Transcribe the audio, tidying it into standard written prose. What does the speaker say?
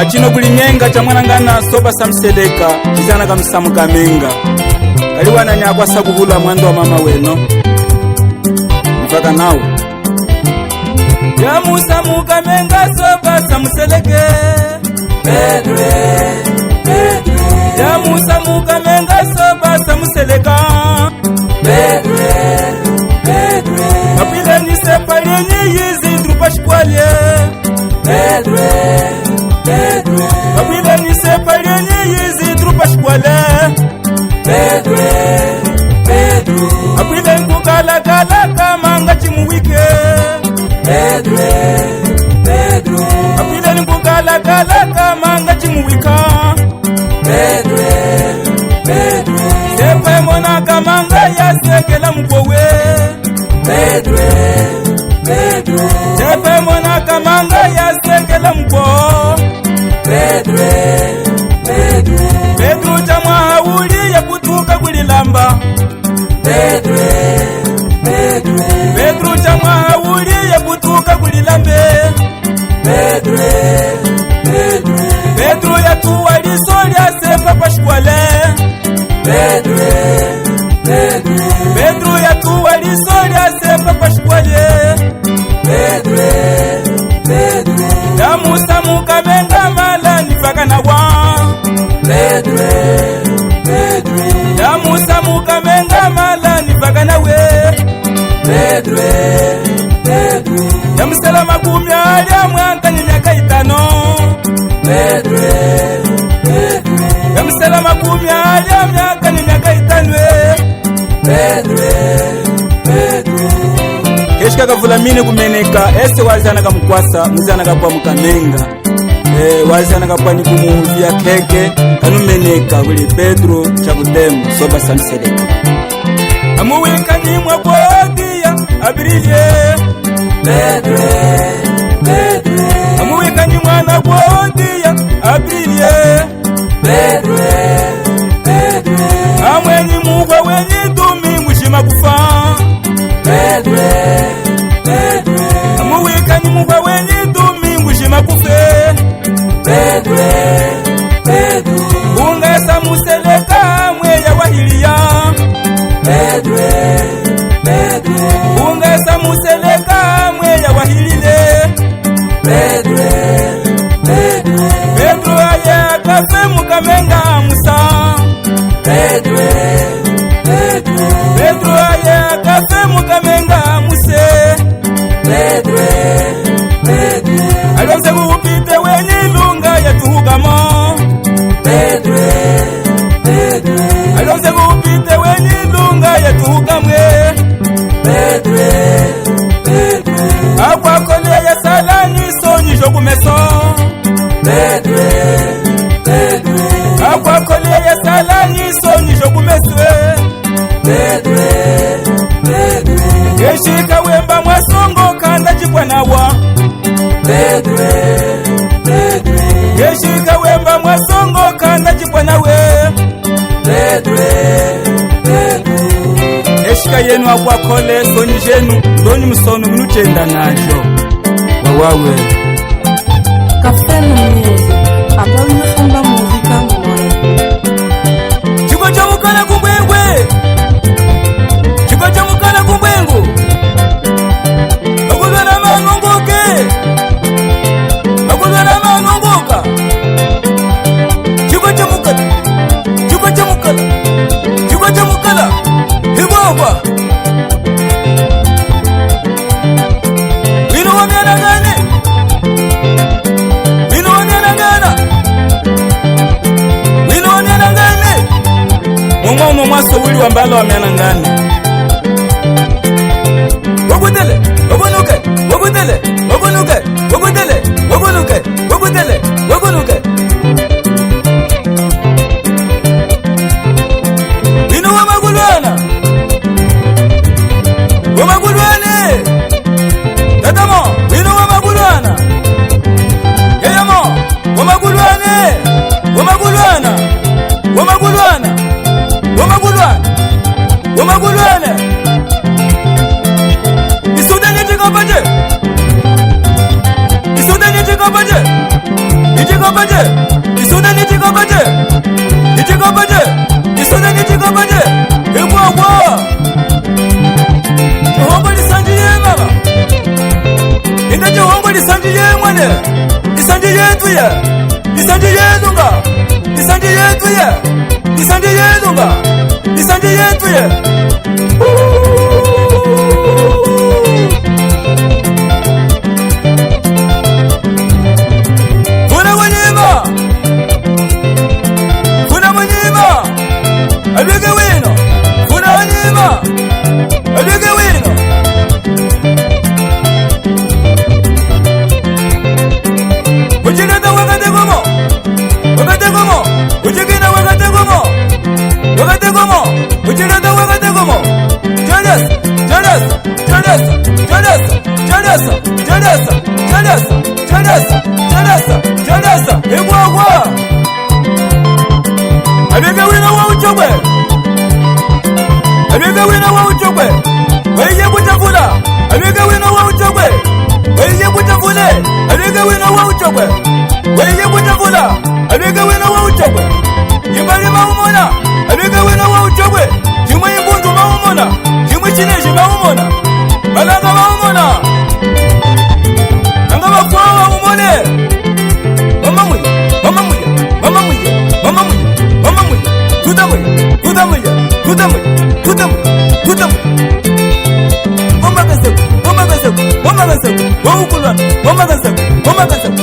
Achino kulinyenga cha mwanangana soba samseleka kizana kamsamuka menga kaliwana nyakwa sakuhula mwando wa mama weno mpaka nao ya musamuka menga soba samseleke Pedro ya musamuka menga soba samseleka Pedro apile ni sepalye ni yizi drupashkwalye Pedro apile ni sepalye ni yizi drupashkwale Pedro apile nkukala kala kamanga chimuwike Pedro apile nkukala kala kamanga chimuwika Pedro sepe mona kamanga ya sekela mkowe Pedro sepe mona kamanga ya sekela mko Pedro chamwa hauli ya kutuka kulilamba Pedro chamwa hauli ya kutuka kulilambe Pedro ya tuwa lisoli ya sepa pashkwale Pedro ya tuwa lisoli ya sepa pashkwale ya musa muka menga mala nifaka na wa ya musa muka menga mala nifaka na we ya msala makumi alia mwaka ni miaka 5 ya msala makumi alia miaka ni miaka 5 keshika kavulamine kumeneka ese wazana kamukwasa muzana kapwa mukamenga wazana kapwa ni kumuhuvia keke kanumeneka kuli Pedro chakudemu soba samseleka amuwika ni mwakodia abirie amuwika ni mwana kodia abirie amwenyi muhwa wenyi dumi mushima kufa amuwika ni muhwa wenyi dumi mushima kufe ungesa museleka mweya wahiliya ungesa museleka mweya wahilile Pedro aya kafe mukamenga musa Pedro aya kafe mukamenga muse alonze kuupite wenye lunga ya tuhugamo alonze kuupite wenye lunga ya tuhugamwe akwakole ya salani sonyisho kumeso akwakole ya salani sonyisho kumeswe yeshika wemba mwasongo kanda chikwa nawa yeshika wemba mwasongo kanda chikwa nawe yeshika yenu akwakole sonyi jenu ndoni musono minuchenda najo wawawe Kafeno music apawi nufumba muzika mwana chiko cha mukana kumbwengwe chiko cha mukana kumbwengu bakudwa na manongoke bakudwa na manongoka chiko cha mukana chiko cha mukana chiko cha mukana hibaba wino wamena gani wino wamena gana wino wamena gani mumwa uno mwaso wili wambala wamena gani wagudele wagunuke wagudele wagunuke wagudele wagunuke wagudele wagunuke wino wamagulwana wamagulwane tatamo wino wamagulwana yeyamo wamagulwane wamagulwana wamagulwana wamagulwana wamagulwana isudanye chikapaje isudanye chikapaje nichikopaje isune nichikopaje nichikopaje isune nichikopaje ibwabwa Jehova lisanjiye baba Inda Jehova lisanjiye mwane lisanjiye tuye lisanjiye dunga lisanjiye tuye lisanjiye dunga lisanjiye tuye Kuna mwenyewa Alwege wino Kuna mwenyewa Alwege wino Ujileta wakate gomo Wakate gomo Ujigina wakate gomo Wakate gomo Ujileta wakate gomo Jonas Jonas Jonas Jonas Jonas Jonas Jonas Jonas Jonas Jonas Igwagwa Alwege wino wa uchogwe Alwege wino wa uchogwe Weye butafula Alwege wino wa uchogwe Weye butafule Alwege wino wa uchogwe Weye butafula Alwege wino wa uchogwe Jimbali maumona Alwege wino wa uchogwe Jimwe imbundu maumona Jimwe chineshi maumona Malanga maumona Nanga wakwawa umone Mama muya Mama muya Mama muya Mama muya Mama muya Kudamuya Kudamuya Kudamuya Kudamuya Kudamuya Mama gaseku Mama gaseku Mama gaseku Waukulwana Mama gaseku Mama gaseku